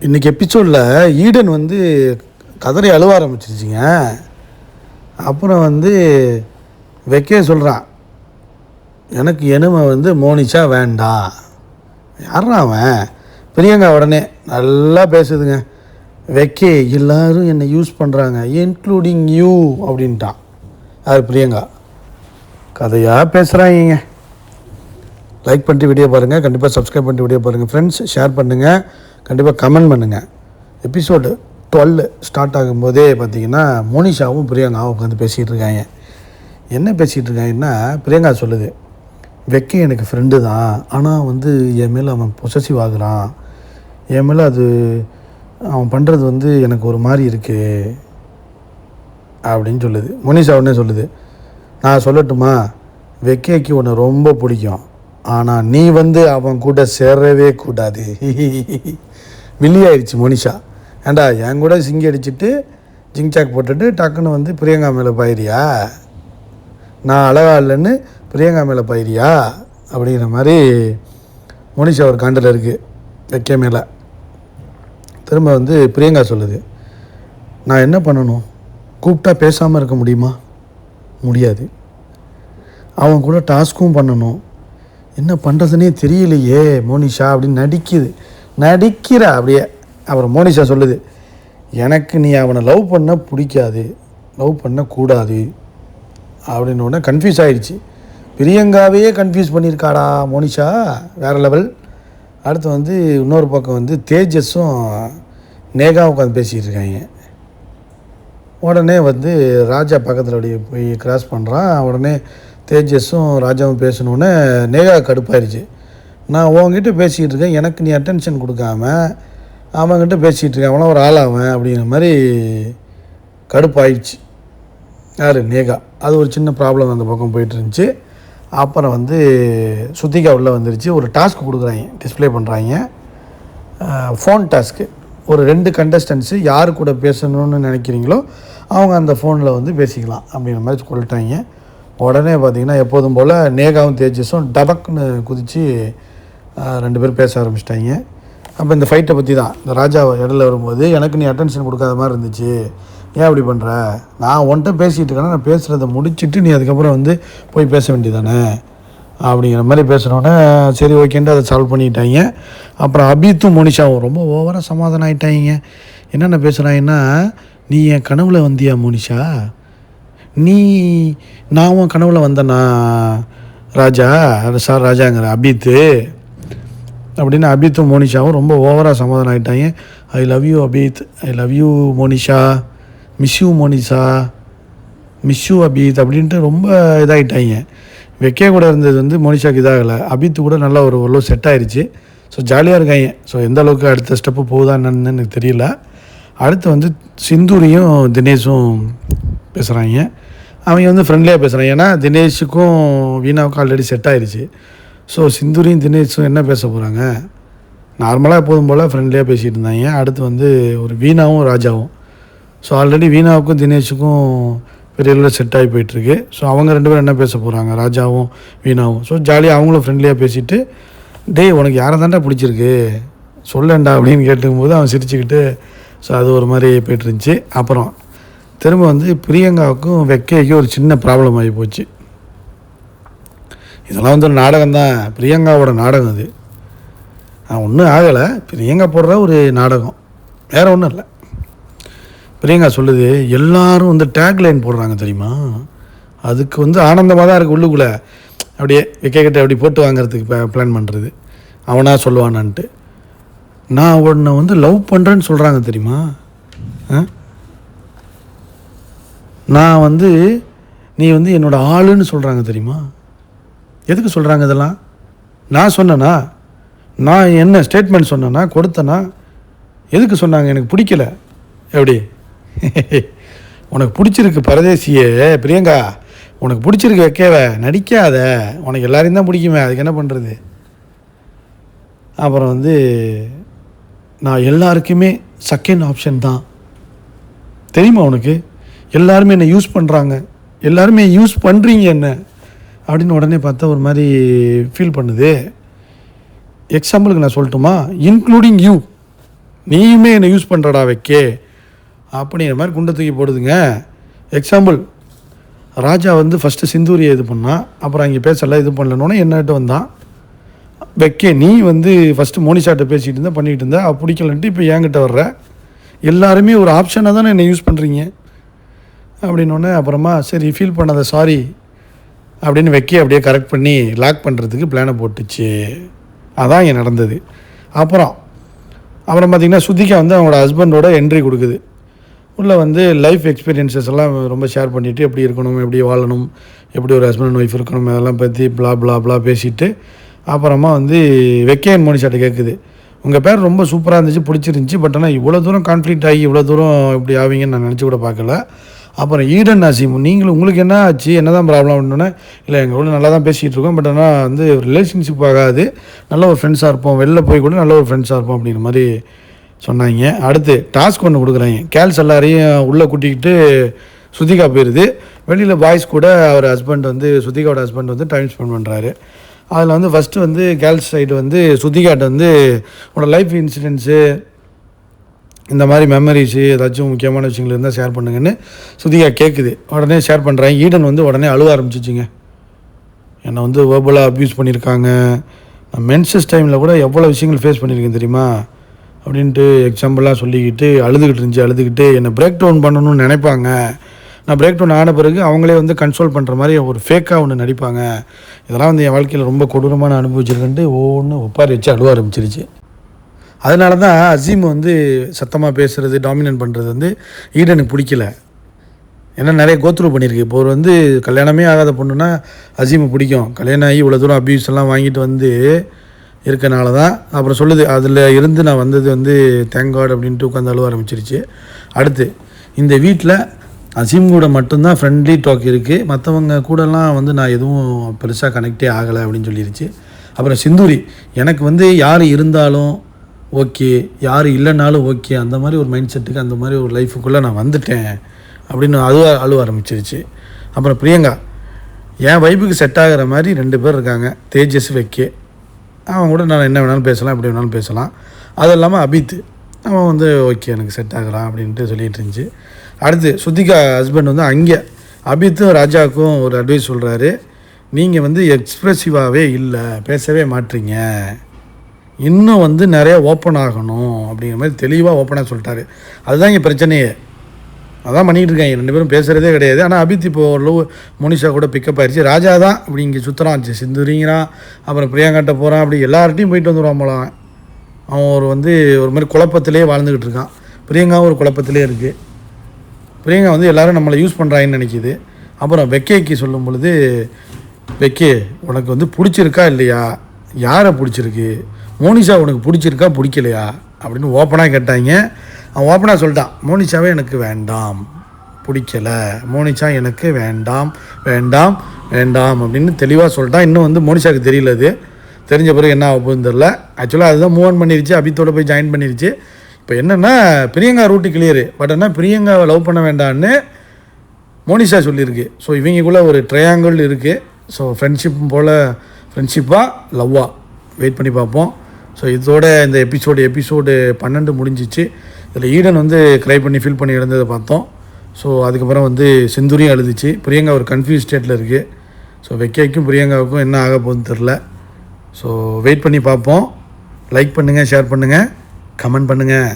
இன்றைக்கி எபிசோடில் ஈடன் வந்து கதறி அழுவ ஆரம்பிச்சிருச்சிங்க. அப்புறம் வந்து வெக்கே சொல்கிறான், எனக்கு எனுமை வந்து மோனிஷா வேண்டாம். யாரா அவன்? பிரியங்கா உடனே நல்லா பேசுதுங்க. வெக்கே எல்லோரும் என்னை யூஸ் பண்ணுறாங்க, இன்க்ளூடிங் யூ அப்படின்ட்டான். அது பிரியங்கா கதையாக பேசுகிறாங்க. லைக் பண்ணிட்டு வீடியோ பாருங்கள், கண்டிப்பாக சப்ஸ்கிரைப் பண்ணிட்டு வீடியோ பாருங்கள் ஃப்ரெண்ட்ஸ். ஷேர் பண்ணுங்கள், கண்டிப்பாக கமெண்ட் பண்ணுங்கள். எபிசோடு 12 ஸ்டார்ட் ஆகும்போதே பார்த்திங்கன்னா மோனிஷாவும் பிரியங்காவும் உட்காந்து பேசிகிட்டு இருக்காங்க. என்ன பேசிகிட்டு இருக்காங்கன்னா, பிரியங்கா சொல்லுது, வெக்கே எனக்கு ஃப்ரெண்டு தான், ஆனால் வந்து என் மேலே அவன் பொசசிவ் ஆகுறான், என் மேலே அது அவன் பண்ணுறது வந்து எனக்கு ஒரு மாதிரி இருக்குது அப்படின்னு சொல்லுது. மோனிஷா உடனே சொல்லுது, நான் சொல்லட்டுமா, வெக்கேக்கு உன்னை ரொம்ப பிடிக்கும், ஆனால் நீ வந்து அவன் கூட சேரவே கூடாது. வில்லியாயிடுச்சு மோனிஷா. ஏண்டா என் கூட சிங்கி அடிச்சுட்டு ஜிங்சாக் போட்டுட்டு டக்குன்னு வந்து பிரியங்கா மேலே பாயிரியா, நான் அழகா இல்லைன்னு பிரியங்கா மேலே பாயிரியா அப்படிங்கிற மாதிரி மோனிஷா ஒரு காண்டில் இருக்குது வெக்கே மேலே. திரும்ப வந்து பிரியங்கா சொல்லுது, நான் என்ன பண்ணணும், கூப்பிட்டா பேசாமல் இருக்க முடியுமா? முடியாது. அவன் கூட டாஸ்க்கும் பண்ணணும், என்ன பண்ணுறதுனே தெரியலையே மோனிஷா அப்படின்னு நடிக்கிற அப்படியே. அப்புறம் மோனிஷா சொல்லுது, எனக்கு நீ அவனை லவ் பண்ண பிடிக்காது, லவ் பண்ணக்கூடாது அப்படின்னு உடனே கன்ஃபியூஸ் ஆகிடுச்சு. பிரியங்காவையே கன்ஃபியூஸ் பண்ணியிருக்காடா மோனிஷா, வேறு லெவல். அடுத்து வந்து இன்னொரு பக்கம் வந்து தேஜஸும் நேகாவும் உட்காந்து பேசிகிட்டு இருக்காங்க. உடனே வந்து ராஜா பக்கத்தில் அப்படியே போய் கிராஸ் பண்ணுறான். உடனே தேஜஸும் ராஜாவும் பேசணுன்னே நேகா கடுப்பாயிருச்சு. நான் உங்ககிட்ட பேசிகிட்டு இருக்கேன், எனக்கு நீ அட்டென்ஷன் கொடுக்காம அவன்கிட்ட பேசிகிட்டு இருக்கேன், அவனா ஒரு ஆளாவன் அப்படிங்கிற மாதிரி கடுப்பாயிடுச்சு. யார்? நேகா. அது ஒரு சின்ன ப்ராப்ளம் அந்த பக்கம் போயிட்டு இருந்துச்சு. அப்புறம் வந்து சுத்திகா உள்ளே வந்துருச்சு. ஒரு டாஸ்க் கொடுக்குறாங்க, டிஸ்பிளே பண்ணுறாங்க, ஃபோன் டாஸ்க்கு. ஒரு 2 கண்டஸ்டன்ஸு யார் கூட பேசணுன்னு நினைக்கிறீங்களோ அவங்க அந்த ஃபோனில் வந்து பேசிக்கலாம் அப்படிங்கிற மாதிரி சொல்லிட்டாங்க. உடனே பார்த்திங்கன்னா எப்போதும் போல் நேகாவும் தேஜஸும் டபக்குன்னு குதித்து 2 பேரும் பேச ஆரம்பிச்சிட்டாங்க. அப்போ இந்த ஃபைட்டை பற்றி தான், இந்த ராஜா இடையில வரும்போது, எனக்கு நீ அட்டென்ஷன் கொடுக்காத மாதிரி இருந்துச்சு, ஏன் அப்படி பண்ணுற, நான் உன்கிட்ட பேசிகிட்டு இருக்கேன்னா நான் பேசுகிறத முடிச்சுட்டு நீ அதுக்கப்புறம் வந்து போய் பேச வேண்டியதானே அப்படிங்கிற மாதிரி பேசுகிறோன்னே சரி ஓகேன்ட்டு அதை சால்வ் பண்ணிட்டாங்க. அப்புறம் அபித்தும் மோனிஷாவும் ரொம்ப ஓவராக சமாதானம் ஆகிட்டாங்க. என்னென்ன பேசுகிறாங்கன்னா, நீ என் கனவில் வந்தியா மோனிஷா, நான் உன் கனவில் வந்தேன்னா ராஜா, சார் ராஜாங்கிற அபித்து அப்படின்னு அபித்தும் மோனிஷாவும் ரொம்ப ஓவராக சமாதானம் ஆகிட்டாங்க. I love you Abid, I love you Monisha, miss you Monisha, miss you Abid அப்படின்ட்டு ரொம்ப இதாகிட்டாங்க. வெக்கே கூட இருந்தது வந்து மோனிஷாவுக்கு இதாகலை, அபித்து கூட நல்லா ஒரு செட் ஆயிடுச்சு. ஸோ ஜாலியாக இருக்காங்க. ஸோ எந்த அளவுக்கு அடுத்த ஸ்டெப்பு போகுதா என்னன்னு எனக்கு தெரியல. அடுத்து வந்து சிந்தூரியும் தினேஷும் பேசுகிறாங்க. அவங்க வந்து ஃப்ரெண்ட்லியாக பேசுகிறாங்க, ஏன்னா தினேஷுக்கும் வீணாவுக்கும் ஆல்ரெடி செட் ஆயிடுச்சு. ஸோ சிந்தூரியும் தினேஷும் என்ன பேச போகிறாங்க, நார்மலாக எப்போதும் போல் ஃப்ரெண்ட்லியாக பேசிகிட்டு இருந்தாங்க. அடுத்து வந்து ஒரு வீணாவும் ராஜாவும். ஸோ ஆல்ரெடி வீணாவுக்கும் தினேஷுக்கும் பெரிய அளவில் செட் ஆகி போயிட்டுருக்கு. ஸோ அவங்க 2 பேரும் என்ன பேச போகிறாங்க, ராஜாவும் வீணாவும். ஸோ ஜாலியாக அவங்களும் ஃப்ரெண்ட்லியாக பேசிவிட்டு, டேய் உனக்கு யாரை தாண்டா பிடிச்சிருக்கு சொல்லேண்டா அப்படின்னு கேட்டுக்கும்போது அவன் சிரிச்சுக்கிட்டு, ஸோ அது ஒரு மாதிரி போய்ட்டுருந்துச்சு. அப்புறம் திரும்ப வந்து பிரியங்காவுக்கும் வெக்கைக்கும் ஒரு சின்ன ப்ராப்ளம் ஆகி போச்சு. இதெல்லாம் வந்து ஒரு நாடகம் தான், பிரியங்காவோட நாடகம் அது. ஒன்றும் ஆகலை, பிரியங்கா போடுற ஒரு நாடகம், வேறு ஒன்றும் இல்லை. பிரியங்கா சொல்லுது, எல்லாரும் வந்து டேக்லைன் போடுறாங்க தெரியுமா, அதுக்கு வந்து ஆனந்தமாக தான் இருக்குது உள்ளுக்குள்ளே. அப்படியே வெக்கைக்கிட்ட அப்படி போட்டு வாங்கிறதுக்கு பிளான் பண்ணுறது, அவனா சொல்லுவானான்ட்டு. நான் உன்னை வந்து லவ் பண்ணுறேன்னு சொல்கிறாங்க தெரியுமா, நான் வந்து நீ வந்து என்னோடய ஆளுன்னு சொல்கிறாங்க தெரியுமா. எதுக்கு சொல்கிறாங்க இதெல்லாம்? நான் சொன்னேன்னா, நான் என்ன ஸ்டேட்மெண்ட் சொன்னேன்னா, கொடுத்தேன்னா, எதுக்கு சொன்னாங்க? எனக்கு பிடிக்கல. எப்படி உனக்கு பிடிச்சிருக்கு பரதேசியே பிரியங்கா, உனக்கு பிடிச்சிருக்கு வைக்கவே, நடிக்காத, உனக்கு எல்லாரையும் தான் பிடிக்குமே, அதுக்கு என்ன பண்ணுறது. அப்புறம் வந்து நான் எல்லாருக்குமே செகண்ட் ஆப்ஷன் தான் தெரியுமா உனக்கு, எல்லாருமே என்னை யூஸ் பண்ணுறாங்க, எல்லாருமே யூஸ் பண்ணுறீங்க என்ன அப்படின்னு உடனே பார்த்தா ஒரு மாதிரி ஃபீல் பண்ணுது. எக்ஸாம்பிளுக்கு நான் சொல்லட்டுமா, இன்க்ளூடிங் யூ, நீயுமே என்னை யூஸ் பண்ணுறடா வைக்கே அப்படிங்கிற மாதிரி குண்டை தூக்கி போடுதுங்க. எக்ஸாம்பிள், ராஜா வந்து ஃபஸ்ட்டு சிந்தூரியை இது பண்ணான், அப்புறம் அங்கே பேசலாம் இது பண்ணலன்னொன்னே என்னகிட்ட வந்தான். வைக்கே நீ வந்து ஃபஸ்ட்டு மோனிஷாட்ட பேசிகிட்டு இருந்தா பண்ணிகிட்டு இருந்தா பிடிக்கலன்ட்டு இப்போ என்கிட்ட வர்ற. எல்லாருமே ஒரு ஆப்ஷனாக தானே என்னை யூஸ் பண்ணுறீங்க அப்படின்னோடனே அப்புறமா சரி ஃபீல் பண்ணாத சாரி அப்படின்னு வைக்கி அப்படியே கரெக்ட் பண்ணி லாக் பண்ணுறதுக்கு பிளானை போட்டுச்சு. அதான் இங்கே நடந்தது. அப்புறம் பார்த்திங்கன்னா சுத்திகா வந்து அவங்களோட ஹஸ்பண்டோட என்ட்ரி கொடுக்குது. உள்ளே வந்து லைஃப் எக்ஸ்பீரியன்ஸஸ் எல்லாம் ரொம்ப ஷேர் பண்ணிவிட்டு எப்படி இருக்கணும், எப்படி வாழணும், எப்படி ஒரு ஹஸ்பண்ட் அண்ட் ஒய்ஃப் இருக்கணும், அதெல்லாம் பற்றி ப்ளா பேசிவிட்டு அப்புறமா வந்து வெக்கே அண்ட் மோனிஷாட்ட கேட்குது, உங்கள் பேர் ரொம்ப சூப்பராக இருந்துச்சு, பிடிச்சிருந்துச்சி, பட் ஆனால் இவ்வளோ தூரம் கான்ஃப்ளிக்ட் ஆகி இவ்வளோ தூரம் இப்படி ஆவீங்கன்னு நான் நினச்சி கூட பார்க்கல. அப்புறம் ஈடன் நாசிம் நீங்களும் உங்களுக்கு என்ன ஆச்சு, என்ன தான் ப்ராப்ளம் அப்படின்னோடனே, இல்லை எங்கள் கூட நல்லா தான் பேசிகிட்டு இருக்கோம், பட் ஆனால் வந்து ரிலேஷன்ஷிப் ஆகாது, நல்ல ஒரு ஃப்ரெண்ட்ஸாக இருப்போம், வெளில போய் கூட நல்ல ஒரு ஃப்ரெண்ட்ஸாக இருப்போம் அப்படிங்கிற மாதிரி சொன்னாங்க. அடுத்து டாஸ்க் ஒன்று கொடுக்குறாங்க. கேர்ள்ஸ் எல்லாரையும் உள்ளே கூட்டிக்கிட்டு சுத்திகா போயிடுது. வெளியில் பாய்ஸ் கூட அவர் ஹஸ்பண்ட் வந்து சுத்திகாவோட ஹஸ்பண்ட் வந்து டைம் ஸ்பெண்ட் பண்ணுறாரு. அதில் வந்து ஃபஸ்ட்டு வந்து கேர்ள்ஸ் சைடு வந்து சுத்திகாட்ட வந்து உன்னோட லைஃப் இன்சிடென்ட்ஸு இந்த மாதிரி மெமரிஸு ஏதாச்சும் முக்கியமான விஷயங்கள் இருந்தால் ஷேர் பண்ணுங்கன்னு சுத்திகா கேட்குது. உடனே ஷேர் பண்ணுறாங்க. ஈடன் வந்து உடனே அழுவ ஆரம்பிச்சிச்சிங்க. என்னை வந்து வேர்பலாக அப்யூஸ் பண்ணியிருக்காங்க, நான் மென்சஸ் டைமில் கூட எவ்வளோ விஷயங்கள் ஃபேஸ் பண்ணியிருக்கேன் தெரியுமா அப்படின்ட்டு எக்ஸாம்பிளாக சொல்லிக்கிட்டு அழுதுகிட்டு என்னை பிரேக் டவுன் பண்ணணும்னு நினைப்பாங்க. நான் பிரேக் டவுன் ஆன பிறகு அவங்களே வந்து கன்சோல் பண்ணுற மாதிரி ஒரு ஃபேக்காக ஒன்று நடிப்பாங்க. இதெல்லாம் வந்து என் வாழ்க்கையில் ரொம்ப கொடூரமான அனுபவிச்சிருக்கேன்ட்டு ஒவ்வொன்று ஒப்பாரி வச்சு அழுவ ஆரம்பிச்சிருச்சு. அதனால தான் அசீம் வந்து சத்தமாக பேசுகிறது, டாமினேட் பண்ணுறது வந்து ஈடனுக்கு பிடிக்கல. ஏன்னா நிறைய கோத்ரூ பண்ணியிருக்கு. இப்போ ஒரு வந்து கல்யாணமே ஆகாத பொண்ணுன்னா அசீமை பிடிக்கும். கல்யாணம் ஆகி இவ்வளோ தூரம் அப்யூஸ் எல்லாம் வாங்கிட்டு வந்து இருக்கனால தான். அப்புறம் சொல்லுது, அதில் இருந்து நான் வந்தது வந்து தேங்க் காட் அப்படின்ட்டு உட்காந்து அழுவ ஆரம்பிச்சிருச்சு. அடுத்து இந்த வீட்டில் அசீம் கூட மட்டும்தான் ஃப்ரெண்ட்லி டாக் இருக்குது, மற்றவங்க கூடலாம் வந்து நான் எதுவும் பெருசாக கனெக்டே ஆகலை அப்படின்னு சொல்லிடுச்சு. அப்புறம் சிந்தூரி, எனக்கு வந்து யார் இருந்தாலும் ஓகே, யார் இல்லைனாலும் ஓகே, அந்த மாதிரி ஒரு மைண்ட் செட்டுக்கு அந்த மாதிரி ஒரு லைஃபுக்குள்ளே நான் வந்துட்டேன் அப்படின்னு அழுவ ஆரம்பிச்சிருச்சு. அப்புறம் பிரியங்கா, என் வைப்புக்கு செட் ஆகிற மாதிரி 2 பேர் இருக்காங்க, தேஜஸ் வெக்கே. அவன் கூட நான் என்ன வேணாலும் பேசலாம், எப்படி வேணாலும் பேசலாம். அது இல்லாமல் அபித், அவன் வந்து ஓகே எனக்கு செட் ஆகலாம் அப்படின்ட்டு சொல்லிகிட்டு இருந்துச்சு. அடுத்து சுத்திகா ஹஸ்பண்ட் வந்து அங்கே அபித்தும் ராஜாவுக்கும் ஒரு அட்வைஸ் சொல்கிறாரு. நீங்கள் வந்து எக்ஸ்ப்ரெசிவாகவே இல்லை, பேசவே மாட்டீங்க, இன்னும் வந்து நிறைய ஓப்பன் ஆகணும் அப்படிங்கிற மாதிரி தெளிவாக ஓப்பனாக சொல்லிட்டாரு. அதுதான் இங்கே பிரச்சனையே. அதான் பண்ணிகிட்டு இருக்காங்க 2 பேரும், பேசுகிறதே கிடையாது. ஆனால் அபித் இப்போ ஓரளவு மோனிஷா கூட பிக்கப் ஆயிடுச்சு. ராஜா தான் இப்படி இங்கே சுற்றுறான், சிந்துரிங்கிறான், அப்புறம் பிரியங்காட்ட போகிறான், அப்படி எல்லார்ட்டையும் போயிட்டு வந்துடுவான் போல. அவன் ஒரு மாதிரி குழப்பத்திலே வாழ்ந்துக்கிட்டு இருக்கான். பிரியங்காவும் ஒரு குழப்பத்திலே இருக்குது. பிரியங்கா வந்து எல்லோரும் நம்மளை யூஸ் பண்ணுறாங்கன்னு நினைக்கிது. அப்புறம் வெக்கேக்கு சொல்லும் பொழுது, வெக்கே உனக்கு வந்து பிடிச்சிருக்கா இல்லையா, யாரை பிடிச்சிருக்கு, மோனிஷா உனக்கு பிடிச்சிருக்கா பிடிக்கலையா அப்படின்னு ஓப்பனாக கேட்டாங்க. அவன் ஓப்பனாக சொல்லிட்டான், மோனிஷாவே எனக்கு வேண்டாம், பிடிக்கலை, மோனிஷா எனக்கு வேண்டாம் வேண்டாம் வேண்டாம் அப்படின்னு தெளிவாக சொல்லிட்டான். இன்னும் வந்து மோனிஷாவுக்கு தெரியல, அது தெரிஞ்ச பிறகு என்ன ஆக போகுதுன்னு தெரில. ஆக்சுவலாக அதுதான் மூவ் ஆன் பண்ணிருச்சு, அபித்தோடு போய் ஜாயின் பண்ணிருச்சு. இப்போ என்னென்னா பிரியங்கா ரூட்டு கிளியரு, பட் ஆனால் பிரியங்காவை லவ் பண்ண வேண்டான்னு மோனிஷா சொல்லியிருக்கு. ஸோ இவங்களுக்குள்ள ஒரு ட்ரையாங்கிள் இருக்குது. ஸோ ஃப்ரெண்ட்ஷிப் போல் ஃப்ரெண்ட்ஷிப்பாக லவ்வா வெயிட் பண்ணி பார்ப்போம். ஸோ இதோட இந்த எபிசோடு 12 முடிஞ்சிச்சு. இதில் ஈடன் வந்து க்ரை பண்ணி ஃபீல் பண்ணி இருந்ததை பார்த்தோம். ஸோ அதுக்கப்புறம் வந்து சிந்துரியும் அழுதுச்சு. பிரியங்கா ஒரு கன்ஃபியூஸ் ஸ்டேட்டில் இருக்குது. ஸோ வெக்கைக்கும் பிரியங்காவுக்கும் என்ன ஆக போகுதுன்னு தெரில. ஸோ வெயிட் பண்ணி பார்ப்போம். லைக் பண்ணுங்கள், ஷேர் பண்ணுங்கள், கமெண்ட் பண்ணுங்கள்.